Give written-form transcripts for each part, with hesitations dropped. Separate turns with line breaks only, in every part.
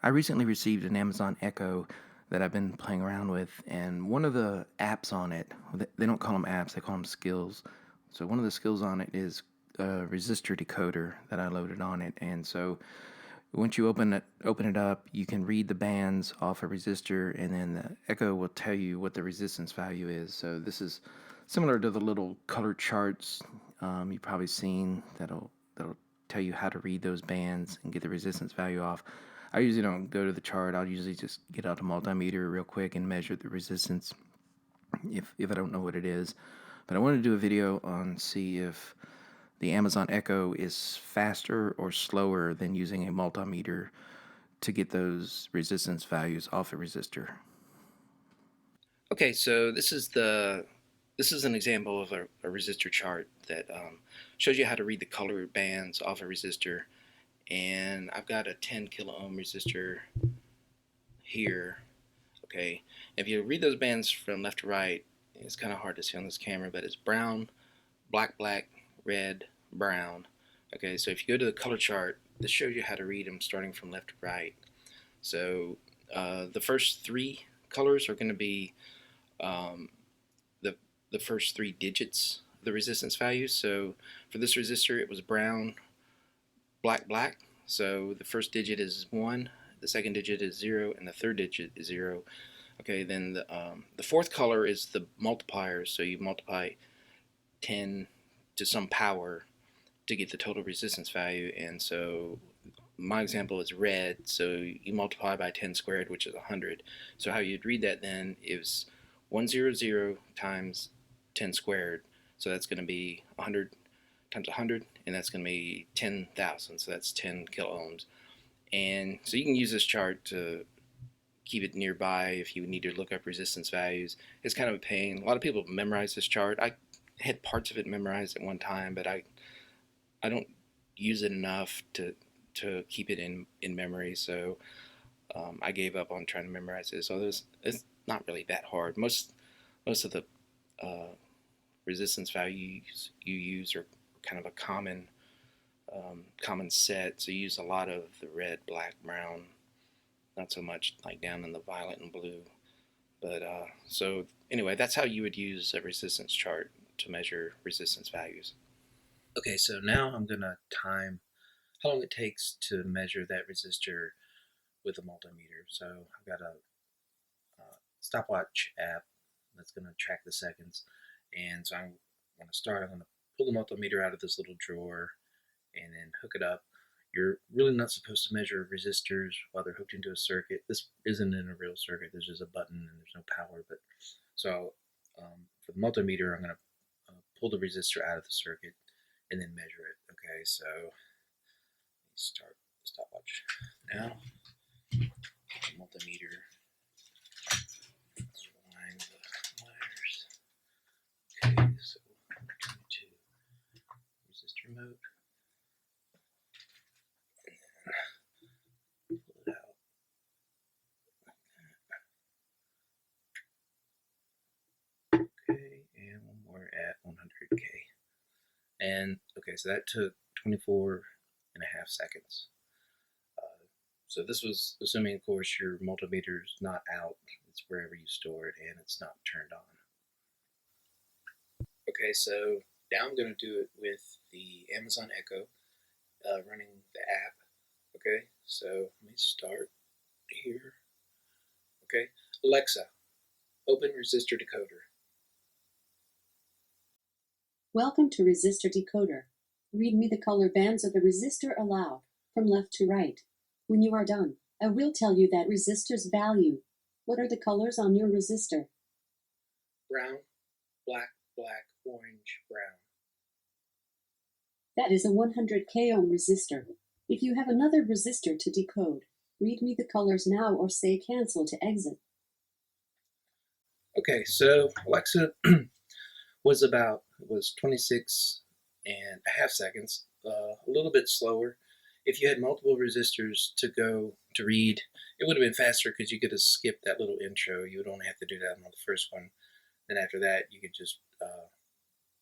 I recently received an Amazon Echo that I've been playing around with, and one of the apps on it, they don't call them apps, they call them skills. So one of the skills on it is a resistor decoder that I loaded on it, and so once you open it up, you can read the bands off a resistor, and then the Echo will tell you what the resistance value is. So this is similar to the little color charts you've probably seen that'll tell you how to read those bands and get the resistance value off. I usually don't go to the chart. I'll usually just get out a multimeter real quick and measure the resistance if I don't know what it is. But I wanted to do a video on see if the Amazon Echo is faster or slower than using a multimeter to get those resistance values off a resistor. Okay, so this is an example of a resistor chart that shows you how to read the color bands off a resistor. And I've got a 10 kilo ohm resistor here. Okay, if you read those bands from left to right, it's kind of hard to see on this camera, but it's brown, black, black, red, brown. Okay, so if you go to the color chart, this shows you how to read them starting from left to right. So the first three colors are going to be um, the first three digits of the resistance value. So for this resistor, it was brown, black, black. So the first digit is 1, the second digit is 0, and the third digit is 0. Okay, then the fourth color is the multiplier. So you multiply 10 to some power to get the total resistance value. And so my example is red, so you multiply by 10 squared, which is 100. So how you'd read that then is 100 times 10 squared. So that's going to be 100 times 100, and that's going to be 10,000. So that's 10 kilo ohms. And so you can use this chart to keep it nearby if you need to look up resistance values. It's kind of a pain. A lot of people memorize this chart. I had parts of it memorized at one time, but I don't use it enough to keep it in memory. So I gave up on trying to memorize it. So it's not really that hard. Most of the uh, resistance values you use are kind of a common set. So you use a lot of the red, black, brown, not so much like down in the violet and blue. But so anyway, that's how you would use a resistance chart to measure resistance values. Okay, so now I'm gonna time how long it takes to measure that resistor with a multimeter. So I've got a stopwatch app that's going to track the seconds. And so I'm going to start, I'm going to pull the multimeter out of this little drawer and then hook it up. You're really not supposed to measure resistors while they're hooked into a circuit. This isn't in a real circuit. There's just a button and there's no power. But so for the multimeter, I'm going to pull the resistor out of the circuit and then measure it. Okay, so let me start the stopwatch now. Multimeter, align the wires. Okay, so turn it to resistor mode, and then pull it out like that. Okay, and one more at 100K. And okay, so that took 24.5 seconds. So this was assuming, of course, your multimeter's not out. It's wherever you store it, and it's not turned on. Okay, so now I'm going to do it with the Amazon Echo running the app. Okay, so let me start here. Okay, Alexa, open Resistor Decoder.
Welcome to Resistor Decoder. Read me the color bands of the resistor aloud, from left to right. When you are done, I will tell you that resistor's value. What are the colors on your resistor?
Brown, black, black, orange, brown.
That is a 100K ohm resistor. If you have another resistor to decode, read me the colors now or say cancel to exit.
Okay, so Alexa was 26.5 seconds, a little bit slower. If you had multiple resistors to read, it would have been faster because you could have skipped that little intro. You would only have to do that on the first one. Then after that, you could just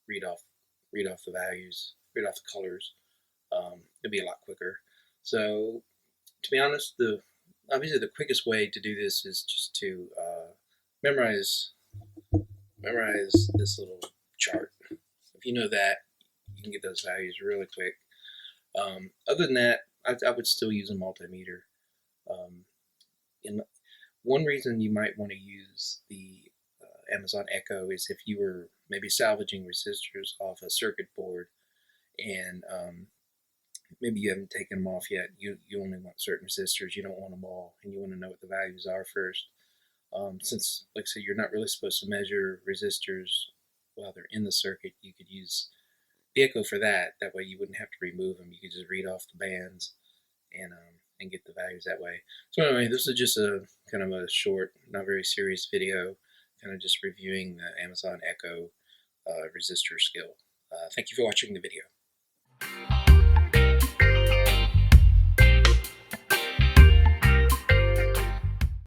read off the values, read off the colors. It'd be a lot quicker. So to be honest, the
obviously the quickest way to do this is just to memorize this little chart. If you know that, you can get those values really quick. Other than that, I would still use a multimeter. Um, and one reason you might want to use the Amazon Echo is if you were maybe salvaging resistors off a circuit board and maybe you haven't taken them off yet. You only want certain resistors. You don't want them all, and you want to know what the values are first. Since, like I said, you're not really supposed to measure resistors while they're in the circuit, you could use the Echo for that. That way, you wouldn't have to remove them. You could just read off the bands and get the values that way. So anyway, this is just a kind of a short, not very serious video, kind of just reviewing the Amazon Echo resistor skill. Thank you for watching the video.